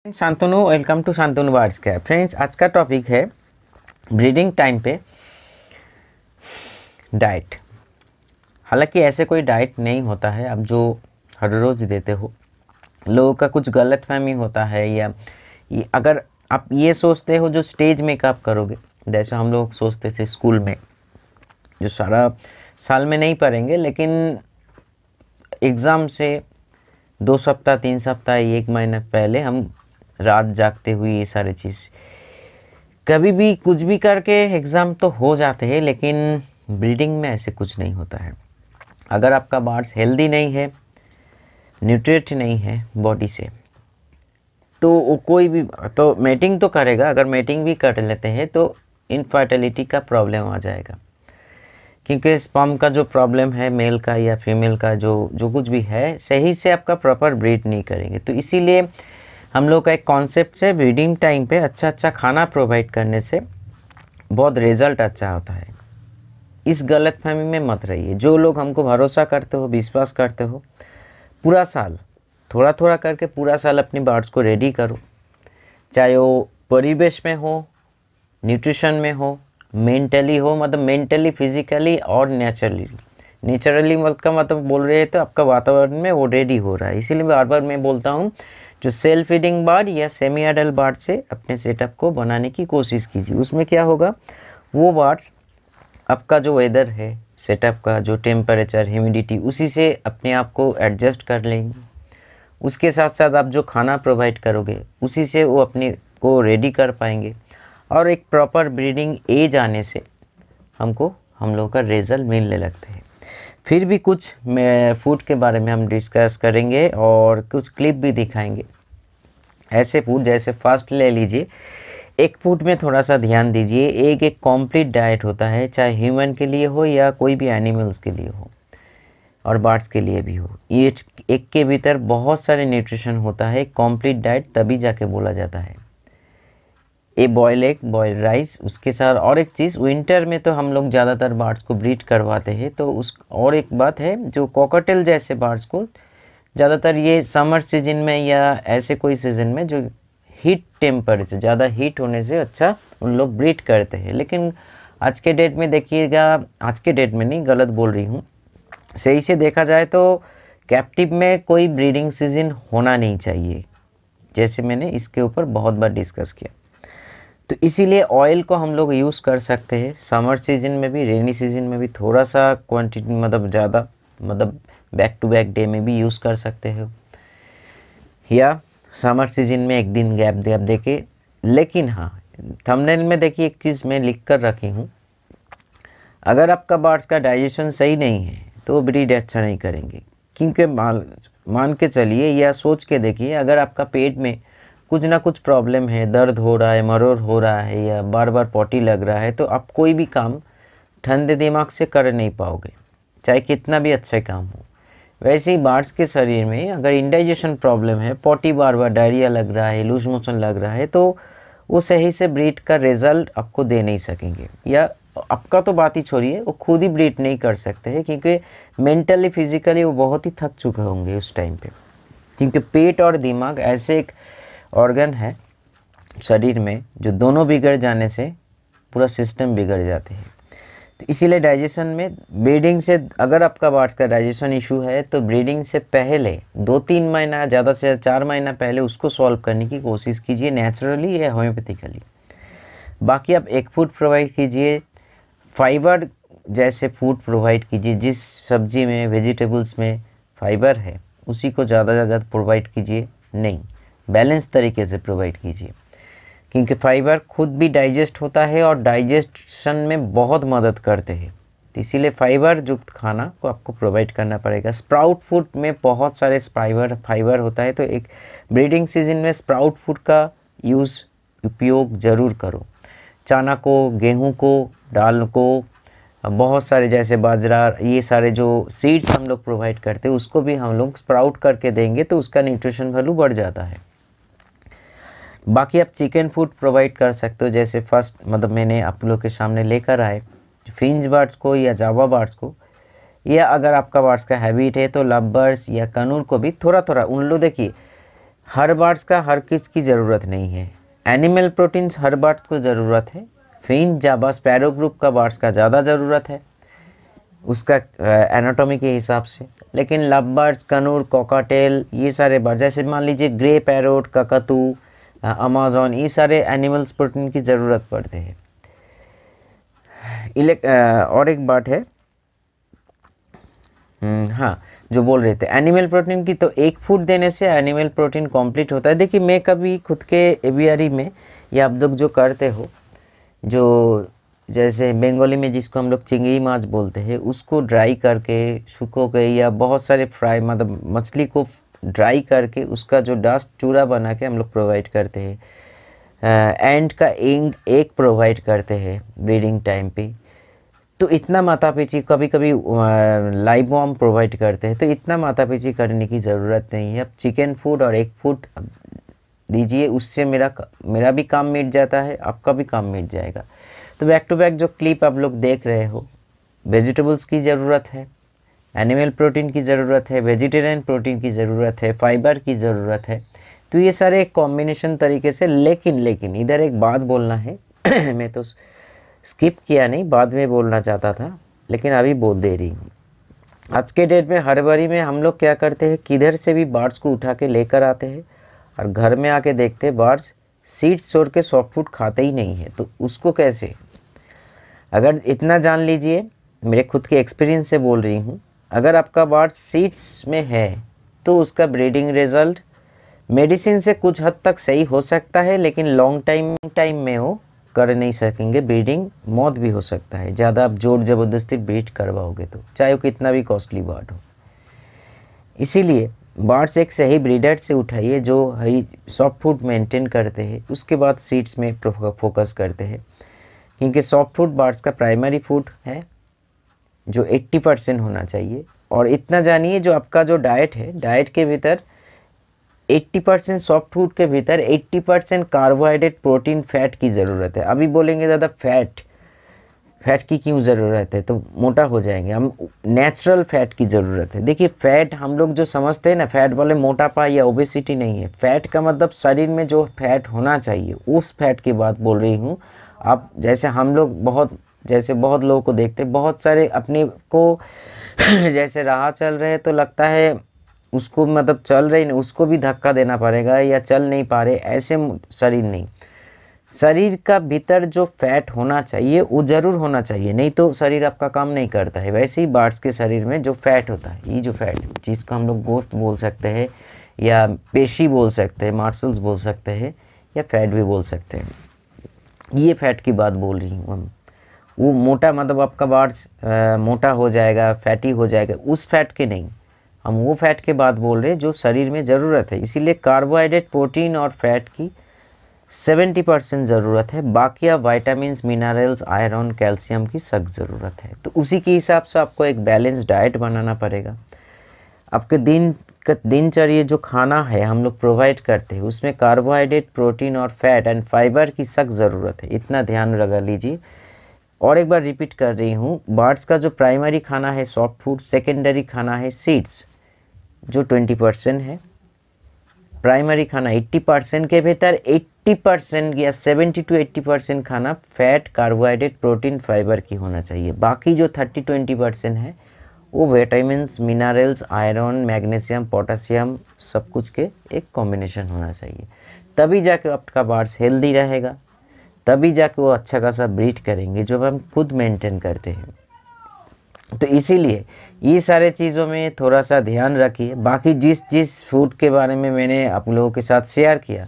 Shantanu, welcome to Shantanu birds care. Friends, आज का topic है ब्रीडिंग टाइम पे डाइट। हालांकि ऐसे कोई डाइट नहीं होता है अब जो हर रोज़ देते हो। लोगों का कुछ गलतफहमी होता है या अगर आप ये सोचते हो जो स्टेज मेकअप करोगे, जैसे हम लोग सोचते थे स्कूल में, जो सारा साल में नहीं पढ़ेंगे लेकिन एग्ज़ाम से 2 सप्ताह 3 सप्ताह 1 महीना पहले हम रात जागते हुए ये सारी चीज़ कभी भी कुछ भी करके एग्ज़ाम तो हो जाते हैं, लेकिन ब्रीडिंग में ऐसे कुछ नहीं होता है। अगर आपका बर्ड्स हेल्दी नहीं है, न्यूट्रिएंट नहीं है बॉडी से, तो वो कोई भी तो मेटिंग तो करेगा। अगर मेटिंग भी कर लेते हैं तो इनफर्टिलिटी का प्रॉब्लम आ जाएगा, क्योंकि स्पर्म का जो प्रॉब्लम है मेल का या फीमेल का, जो कुछ भी है, सही से आपका प्रॉपर ब्रीड नहीं करेंगे। तो इसीलिए हम लोग का एक कॉन्सेप्ट से ब्रीडिंग टाइम पे अच्छा खाना प्रोवाइड करने से बहुत रिज़ल्ट अच्छा होता है। इस गलतफहमी में मत रहिए। जो लोग हमको भरोसा करते हो, विश्वास करते हो, पूरा साल थोड़ा थोड़ा करके पूरा साल अपनी बर्ड्स को रेडी करो, चाहे वो परिवेश में हो, न्यूट्रिशन में हो, मेंटली हो, मतलब मेंटली, फिजिकली और नेचुरली मतलब बोल रहे हैं तो आपका वातावरण में वो रेडी हो रहा है। इसीलिए बार बार मैं बोलता हूँ, जो सेल्फ फीडिंग बर्ड या सेमी एडल्ट बर्ड से अपने सेटअप को बनाने की कोशिश कीजिए। उसमें क्या होगा, वो बर्ड्स आपका जो वेदर है, सेटअप का जो टेम्परेचर, ह्यूमिडिटी, उसी से अपने आप को एडजस्ट कर लेंगे। उसके साथ साथ आप जो खाना प्रोवाइड करोगे उसी से वो अपने को रेडी कर पाएंगे, और एक प्रॉपर ब्रीडिंग एज आने से हम लोग का रिजल्ट मिलने लगते हैं। फिर भी कुछ फूड के बारे में हम डिस्कस करेंगे और कुछ क्लिप भी दिखाएंगे। ऐसे फूड जैसे फर्स्ट ले लीजिए, एक फूड में थोड़ा सा ध्यान दीजिए। एक कॉम्प्लीट डाइट होता है, चाहे ह्यूमन के लिए हो या कोई भी एनिमल्स के लिए हो और बर्ड्स के लिए भी हो। ये एक के भीतर बहुत सारे न्यूट्रिशन होता है। कॉम्प्लीट डाइट तभी जाके बोला जाता है। ए बॉयल एग, बॉयल राइस, उसके साथ और एक चीज़, विंटर में तो हम लोग ज़्यादातर बर्ड्स को ब्रीड करवाते हैं, तो उस और एक बात है, जो कॉकटेल जैसे बर्ड्स को ज़्यादातर ये समर सीजन में या ऐसे कोई सीज़न में जो हीट टेम्परेचर ज़्यादा हीट होने से अच्छा उन लोग ब्रीड करते हैं। लेकिन आज के डेट में देखिएगा, आज के डेट में नहीं, गलत बोल रही हूँ, सही से देखा जाए तो कैप्टिव में कोई ब्रीडिंग सीजन होना नहीं चाहिए, जैसे मैंने इसके ऊपर बहुत बार डिस्कस किया। तो इसीलिए ऑयल को हम लोग यूज़ कर सकते हैं समर सीजन में भी, रेनी सीजन में भी, थोड़ा सा क्वांटिटी मतलब ज़्यादा, मतलब बैक टू बैक डे में भी यूज़ कर सकते हो, या समर सीजन में एक दिन गैप दे के। लेकिन हाँ, थंबनेल में देखिए एक चीज़ मैं लिख कर रखी हूँ, अगर आपका बर्ड्स का डाइजेशन सही नहीं है तो ब्रीड अच्छा नहीं करेंगे। क्योंकि मान के चलिए या सोच के देखिए, अगर आपका पेट में कुछ ना कुछ प्रॉब्लम है, दर्द हो रहा है, मरोड़ हो रहा है या बार बार पॉटी लग रहा है, तो आप कोई भी काम ठंडे दिमाग से कर नहीं पाओगे, चाहे कितना भी अच्छा काम हो। वैसे ही बर्ड्स के शरीर में अगर इंडाइजेशन प्रॉब्लम है, पॉटी बार बार, डायरिया लग रहा है, लूज मोशन लग रहा है, तो वो सही से ब्रीड का रिजल्ट आपको दे नहीं सकेंगे। या आपका तो बात ही छोड़िए, वो खुद ही ब्रीड नहीं कर सकते हैं, क्योंकि मेंटली फिजिकली वो बहुत ही थक चुके होंगे उस टाइम पे। क्योंकि पेट और दिमाग ऐसे एक ऑर्गन है शरीर में जो दोनों बिगड़ जाने से पूरा सिस्टम बिगड़ जाते हैं। तो इसीलिए डाइजेशन में, ब्रीडिंग से, अगर आपका बर्ड्स का डाइजेशन इशू है तो ब्रीडिंग से पहले 2-3 महीना, ज़्यादा से 4 महीना पहले उसको सॉल्व करने की कोशिश कीजिए, नेचुरली या होम्योपैथिकली। बाकी आप एक फूड प्रोवाइड कीजिए, फाइबर जैसे फूड प्रोवाइड कीजिए, जिस सब्जी में, वेजिटेबल्स में फाइबर है उसी को ज़्यादा प्रोवाइड कीजिए, नहीं, बैलेंस तरीके से प्रोवाइड कीजिए। क्योंकि फाइबर खुद भी डाइजेस्ट होता है और डाइजेशन में बहुत मदद करते हैं, तो इसीलिए फाइबर युक्त खाना को आपको प्रोवाइड करना पड़ेगा। स्प्राउट फूड में बहुत सारे फाइबर होता है, तो एक ब्रीडिंग सीजन में स्प्राउट फूड का उपयोग ज़रूर करो। चना को, गेहूँ को, दाल को, बहुत सारे जैसे बाजरा, ये सारे जो सीड्स हम लोग प्रोवाइड करते हैं उसको भी हम लोग स्प्राउट करके देंगे तो उसका न्यूट्रिशन वैल्यू बढ़ जाता है। बाकी आप चिकन फूड प्रोवाइड कर सकते हो, जैसे फर्स्ट मतलब मैंने आप लोग के सामने लेकर आए फिंच बर्ड्स को या जावा बर्ड्स को, या अगर आपका बर्ड्स का हैबिट है तो लव बर्ड्स या कनूर को भी थोड़ा थोड़ा उन लोग देखिए हर बर्ड्स का हर किस की ज़रूरत नहीं है। एनिमल प्रोटीन्स हर बर्ड को ज़रूरत है। फिंच, जावा, स्पैरो ग्रुप का बर्ड्स का ज़्यादा ज़रूरत है उसका एनाटॉमी के हिसाब से। लेकिन लव बर्ड्स, कनूर, कॉकाटेल, ये सारे बर्ड, जैसे मान लीजिए ग्रे पैरोट, ककतू, अमेज़न, ये सारे एनिमल्स प्रोटीन की ज़रूरत पड़ते हैं। और एक बात है, हाँ, जो बोल रहे थे एनिमल प्रोटीन की, तो एक फूड देने से एनिमल प्रोटीन कंप्लीट होता है। देखिए, मैं कभी खुद के एवियरी में, या आप लोग जो करते हो, जो जैसे बंगाली में जिसको हम लोग चिंगड़ी माछ बोलते हैं, उसको ड्राई करके, सुखो के, या बहुत सारे फ्राई, मतलब मछली को ड्राई करके उसका जो डस्ट चूरा बना के हम लोग प्रोवाइड करते हैं। एंड का एग प्रोवाइड करते हैं ब्रीडिंग टाइम पे। तो इतना माथापीची, कभी कभी लाइव वॉर्म प्रोवाइड करते हैं, तो इतना माथापीची करने की ज़रूरत नहीं है। अब चिकन फूड और एग फूड दीजिए, उससे मेरा भी काम मिट जाता है, आपका भी काम मिट जाएगा। तो बैक टू बैक जो क्लिप आप लोग देख रहे हो, वेजिटेबल्स की ज़रूरत है, एनिमल प्रोटीन की ज़रूरत है, वेजिटेरियन प्रोटीन की ज़रूरत है, फाइबर की ज़रूरत है। तो ये सारे एक कॉम्बिनेशन तरीके से। लेकिन इधर एक बात बोलना है मैं तो स्किप किया नहीं, बाद में बोलना चाहता था, लेकिन अभी बोल दे रही हूँ। आज के डेट में हड़बड़ी में हम लोग क्या करते हैं, किधर से भी बर्ड्स को उठा के लेकर आते हैं, और घर में आके देखते हैं बर्ड्स सीड्स छोड़ के सॉफ्ट फूड खाते ही नहीं है। तो उसको कैसे, अगर इतना जान लीजिए, मेरे खुद के एक्सपीरियंस से बोल रही हूँ, अगर आपका बर्ड सीड्स में है तो उसका ब्रीडिंग रिजल्ट मेडिसिन से कुछ हद तक सही हो सकता है, लेकिन लॉन्ग टाइम में वो कर नहीं सकेंगे, ब्रीडिंग मौत भी हो सकता है, ज़्यादा आप जोर ज़बरदस्ती ब्रीड करवाओगे तो, चाहे वो कितना भी कॉस्टली बर्ड हो। इसीलिए बर्ड्स एक सही ब्रीडर से उठाइए जो हरी सॉफ्ट फूड मेंटेन करते हैं, उसके बाद सीड्स में फोकस करते हैं, क्योंकि सॉफ्ट फूड बर्ड्स का प्राइमरी फूड है जो 80% होना चाहिए। और इतना जानिए, जो आपका जो डाइट है, डाइट के भीतर 80% सॉफ्ट फूड के भीतर 80% कार्बोहाइड्रेट, प्रोटीन, फैट की ज़रूरत है। अभी बोलेंगे दादा फैट की क्यों ज़रूरत है, तो मोटा हो जाएंगे हम, नेचुरल फैट की ज़रूरत है। देखिए, फैट हम लोग जो समझते हैं ना, फैट वाले मोटापा या ओबेसिटी नहीं है। फैट का मतलब शरीर में जो फैट होना चाहिए, उस फैट की बात बोल रही हूँ। आप जैसे हम लोग बहुत लोगों को देखते, बहुत सारे अपने को जैसे राह चल रहे तो लगता है उसको, मतलब चल रही नहीं, उसको भी धक्का देना पड़ेगा, या चल नहीं पा रहे, ऐसे शरीर नहीं। शरीर का भीतर जो फैट होना चाहिए वो ज़रूर होना चाहिए, नहीं तो शरीर आपका काम नहीं करता है। वैसे ही बर्ड्स के शरीर में जो फैट होता है, ये जो फैट, जिसको हम लोग गोश्त बोल सकते हैं, या पेशी बोल सकते हैं, मार्सल्स बोल सकते हैं, या फैट भी बोल सकते हैं, ये फैट की बात बोल रही हूँ हम। वो मोटा, मतलब आपका बर्ड्स मोटा हो जाएगा, फैटी हो जाएगा, उस फैट के नहीं, हम वो फैट के बात बोल रहे हैं जो शरीर में ज़रूरत है। इसीलिए कार्बोहाइड्रेट, प्रोटीन और फैट की 70% ज़रूरत है, बाकी आप विटामिन्स, मिनरल्स, आयरन, कैल्शियम की सख्त ज़रूरत है। तो उसी के हिसाब से आपको एक बैलेंस डाइट बनाना पड़ेगा। आपके दिनचर्या जो खाना है हम लोग प्रोवाइड करते हैं, उसमें कार्बोहाइड्रेट, प्रोटीन और फैट एंड फाइबर की सख्त ज़रूरत है, इतना ध्यान लगा लीजिए। और एक बार रिपीट कर रही हूँ, बर्ड्स का जो प्राइमरी खाना है सॉफ्ट फूड, सेकेंडरी खाना है सीड्स जो 20% है, प्राइमरी खाना 80% के भीतर 80% या 70 to 80% खाना फैट, कार्बोहाइड्रेट, प्रोटीन, फाइबर की होना चाहिए। बाकी जो 30-20% है वो vitamins, minerals, iron, magnesium, potassium, सब कुछ के एक कॉम्बिनेशन होना चाहिए। तभी जाके आपका बर्ड्स हेल्दी रहेगा, तभी जाके वो अच्छा खासा ब्रीड करेंगे, जो हम खुद मेंटेन करते हैं। तो इसीलिए ये सारे चीज़ों में थोड़ा सा ध्यान रखिए। बाकी जिस फूड के बारे में मैंने आप लोगों के साथ शेयर किया,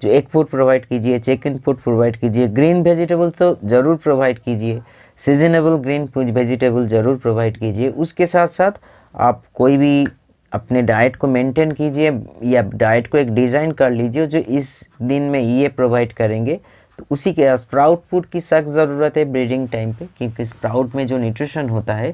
जो एग फूड प्रोवाइड कीजिए, चिकन फूड प्रोवाइड कीजिए, ग्रीन वेजिटेबल तो ज़रूर प्रोवाइड कीजिए, सीजनेबल ग्रीन वेजिटेबल ज़रूर प्रोवाइड कीजिए। उसके साथ साथ आप कोई भी अपने डाइट को मेंटेन कीजिए, या डाइट को एक डिज़ाइन कर लीजिए जो इस दिन में ये प्रोवाइड करेंगे। तो उसी के स्प्राउट फूड की सख्त ज़रूरत है ब्रीडिंग टाइम पे, क्योंकि स्प्राउट में जो न्यूट्रिशन होता है,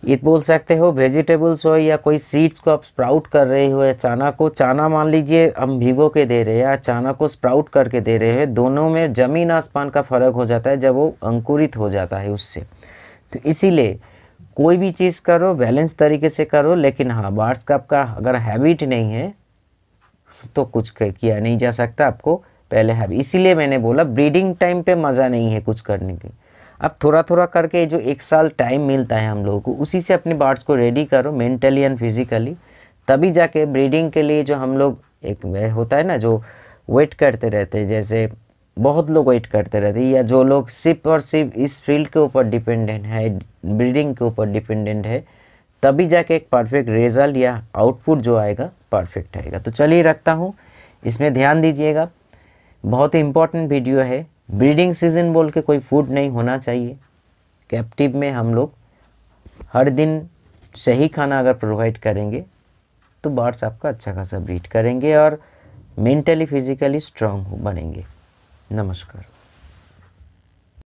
ये बोल सकते हो वेजिटेबल्स हो या कोई सीड्स को आप स्प्राउट कर रहे हो, या चाना मान लीजिए हम भिगो के दे रहे हैं, या चाना को स्प्राउट करके दे रहे हैं, दोनों में ज़मीन आसमान का फ़र्क हो जाता है जब वो अंकुरित हो जाता है उससे। तो इसीलिए कोई भी चीज़ करो बैलेंस तरीके से करो। लेकिन हाँ, बर्ड्स का आपका अगर हैबिट नहीं है तो कुछ किया नहीं जा सकता, आपको पहले है। इसीलिए मैंने बोला ब्रीडिंग टाइम पे मज़ा नहीं है कुछ करने की। अब थोड़ा थोड़ा करके जो 1 साल टाइम मिलता है हम लोगों को, उसी से अपने बर्ड्स को रेडी करो मेंटली एंड फिजिकली, तभी जाके ब्रीडिंग के लिए जो हम लोग एक होता है ना जो वेट करते रहते हैं, जैसे बहुत लोग वेट करते रहते हैं, या जो लोग सिर्फ और सिर्फ इस फील्ड के ऊपर डिपेंडेंट है, ब्रीडिंग के ऊपर डिपेंडेंट है, तभी जाके एक परफेक्ट रिजल्ट या आउटपुट जो आएगा परफेक्ट आएगा। तो चलिए रखता हूँ, इसमें ध्यान दीजिएगा, बहुत ही इम्पोर्टेंट वीडियो है। ब्रीडिंग सीजन बोल के कोई फूड नहीं होना चाहिए। कैप्टिव में हम लोग हर दिन सही खाना अगर प्रोवाइड करेंगे तो बर्ड्स आपका अच्छा खासा ब्रीड करेंगे और मेंटली फिजिकली स्ट्रांग बनेंगे। नमस्कार।